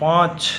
5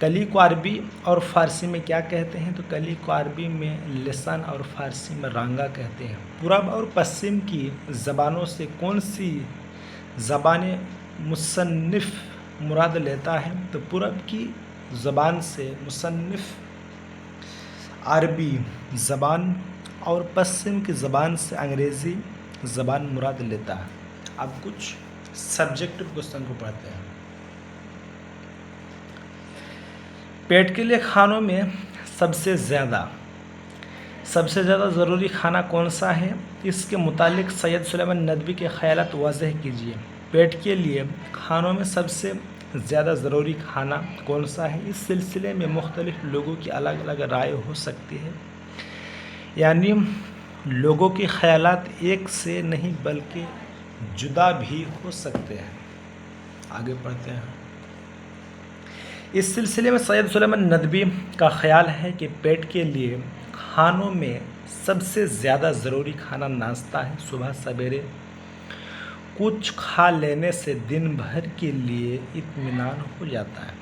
کلی کو عربی اور فارسی میں کیا کہتے ہیں؟ تو کلی کو عربی میں لسان اور فارسی میں رانگا کہتے ہیں۔ پورب اور پشچم کی زبانوں سے کون سی زبان مصنف مراد لیتا ہے؟ تو پورب کی زبان سے مصنف عربی زبان اور پشچم کی زبان سے انگریزی زبان مراد لیتا ہے۔ اب کچھ سبجیکٹو کوشچن کو پڑھتے ہیں۔ پیٹ کے لیے کھانوں میں سب سے زیادہ ضروری کھانا کون سا ہے؟ اس کے متعلق سید سلیمان ندوی کے خیالات واضح کیجیے۔ پیٹ کے لیے کھانوں میں سب سے زیادہ ضروری کھانا کون سا ہے؟ اس سلسلے میں مختلف لوگوں کی الگ الگ رائے ہو سکتی ہے، یعنی لوگوں کے خیالات ایک سے نہیں بلکہ جدا بھی ہو سکتے ہیں۔ آگے پڑھتے ہیں۔ اس سلسلے میں سید سلیمان ندوی کا خیال ہے کہ پیٹ کے لیے کھانوں میں سب سے زیادہ ضروری کھانا ناشتہ ہے۔ صبح سویرے کچھ کھا لینے سے دن بھر کے لیے اطمینان ہو جاتا ہے۔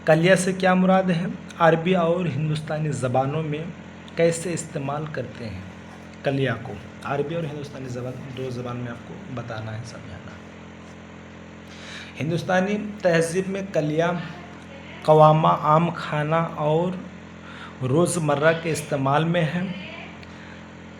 کلیہ سے کیا مراد ہے؟ عربی اور ہندوستانی زبانوں میں کیسے استعمال کرتے ہیں کلیہ کو؟ عربی اور ہندوستانی زبان دو زبان میں آپ کو بتانا ہے، سمجھانا ہے۔ ہندوستانی تہذیب میں کلیہ قوامہ عام کھانا اور روزمرہ کے استعمال میں ہے۔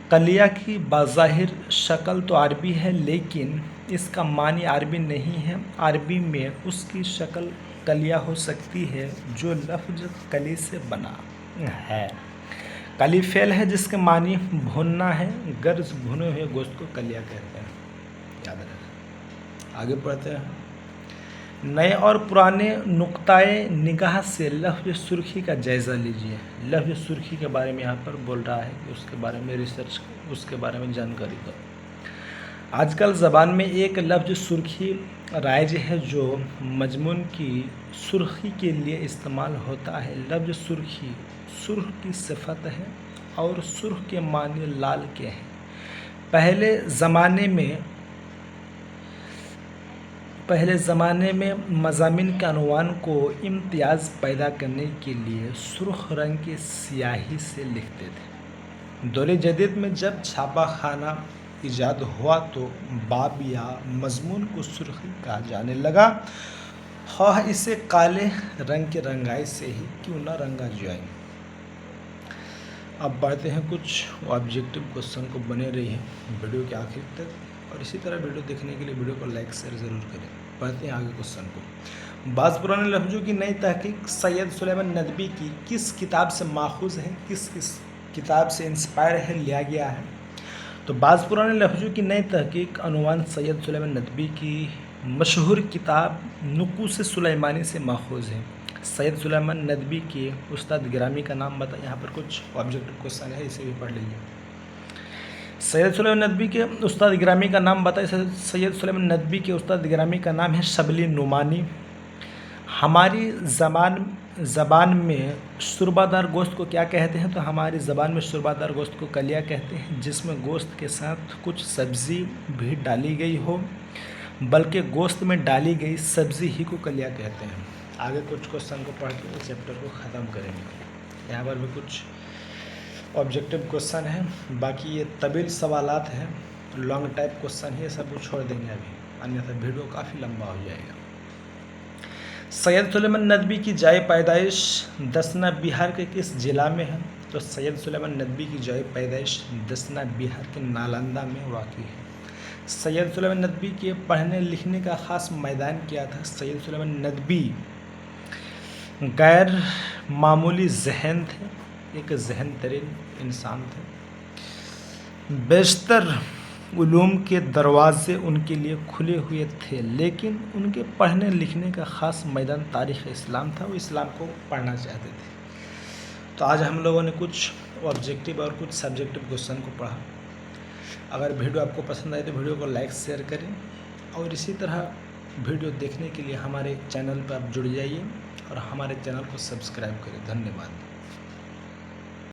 کلیہ کی بظاہر شکل تو عربی ہے لیکن اس کا معنی عربی نہیں ہے۔ عربی میں اس کی شکل کلیہ ہو سکتی ہے جو لفظ کلی سے بنا ہے۔ کلی فعل ہے جس کے معنی بھوننا ہے، غرض بھنے ہوئے گوشت کو کلیہ کہتے ہیں، یاد رکھیں۔ آگے پڑھتے ہیں۔ نئے اور پرانے نقطۂ نگاہ سے لفظ سرخی کا جائزہ لیجیے۔ لفظ سرخی کے بارے میں یہاں پر بول رہا ہے کہ اس کے بارے میں ریسرچ، اس کے بارے میں جانکاری دو۔ آج کل زبان میں ایک لفظ سرخی رائج ہے جو مضمون کی سرخی کے لیے استعمال ہوتا ہے۔ لفظ سرخی سرخ کی صفت ہے اور سرخ کے معنی لال کے ہیں۔ پہلے زمانے میں مضامین کے عنوان کو امتیاز پیدا کرنے کے لیے سرخ رنگ کی سیاہی سے لکھتے تھے۔ دور جدید میں جب چھاپا خانہ ایجاد ہوا تو باب یا مضمون کو سرخی کہا جانے لگا، خواہ اسے کالے رنگ کی رنگائی سے ہی کیوں نہ رنگا جائے۔ اب بڑھتے ہیں کچھ آبجیکٹو کوشچن کو، بنے رہی ہے ویڈیو کے آخر تک، اور اسی طرح ویڈیو دیکھنے کے لیے ویڈیو کو لائک شیئر ضرور کریں۔ پڑھتے ہیں آگے کوشچن کو۔ بعض پرانے لفظوں کی نئی تحقیق سید سلیمان ندوی کی کس کتاب سے ماخوذ ہے؟ کس کتاب سے انسپائر ہے، لیا گیا ہے؟ تو بعض پرانے لفظوں کی نئی تحقیق عنوان سید سلیمان ندوی کی مشہور کتاب نقوش سلیمانی سے ماخوذ ہے۔ سید سلیمان ندوی کے استاد گرامی کا نام بتائیں۔ یہاں پر کچھ آبجیکٹو کوشچن ہے، اسے بھی پڑھ لیجیے۔ سید سلیمان ندوی کے استاد گرامی کا نام بتائیں۔ سید سلیمان ندوی کے استاد گرامی کا نام ہے شبلی نعمانی۔ ہماری زبان میں شوربہ دار گوشت کو کیا کہتے ہیں؟ تو ہماری زبان میں شوربہ دار گوشت کو کلیہ کہتے ہیں، جس میں گوشت کے ساتھ کچھ سبزی بھی ڈالی گئی ہو، بلکہ گوشت میں ڈالی گئی سبزی ہی کو کلیہ کہتے ہیں۔ آگے کچھ کوشچن کو پڑھ کے چیپٹر کو ختم کریں گے۔ یہاں پر بھی کچھ آبجیکٹو کوشچن ہیں، باقی یہ طویل سوالات ہیں، لانگ ٹائپ کوشچن ہے، یہ سب کو چھوڑ دیں گے ابھی، انیتھا ویڈیو کافی لمبا ہو جائے گا۔ سید سلیمان ندوی کی جائے پیدائش دسنا بہار کے کس ضلع میں ہے؟ تو سید سلیمان ندوی کی جائے پیدائش دسنا بہار کے نالندہ میں واقع ہے۔ سید سلیمان ندوی کے پڑھنے لکھنے کا خاص میدان کیا تھا؟ سید سلیمان ندوی غیر معمولی ذہین تھے، ایک ذہین ترین انسان تھے۔ بیشتر علوم کے دروازے ان کے لیے کھلے ہوئے تھے، لیکن ان کے پڑھنے لکھنے کا خاص میدان تاریخ اسلام تھا، وہ اسلام کو پڑھنا چاہتے تھے۔ تو آج ہم لوگوں نے کچھ آبجیکٹو اور کچھ سبجیکٹو کوشچن کو پڑھا۔ اگر ویڈیو آپ کو پسند آئے تو ویڈیو کو لائک شیئر کریں، اور اسی طرح ویڈیو دیکھنے کے لیے ہمارے چینل پر آپ جڑ جائیے اور ہمارے چینل کو سبسکرائب کریں۔ دھنیہ واد۔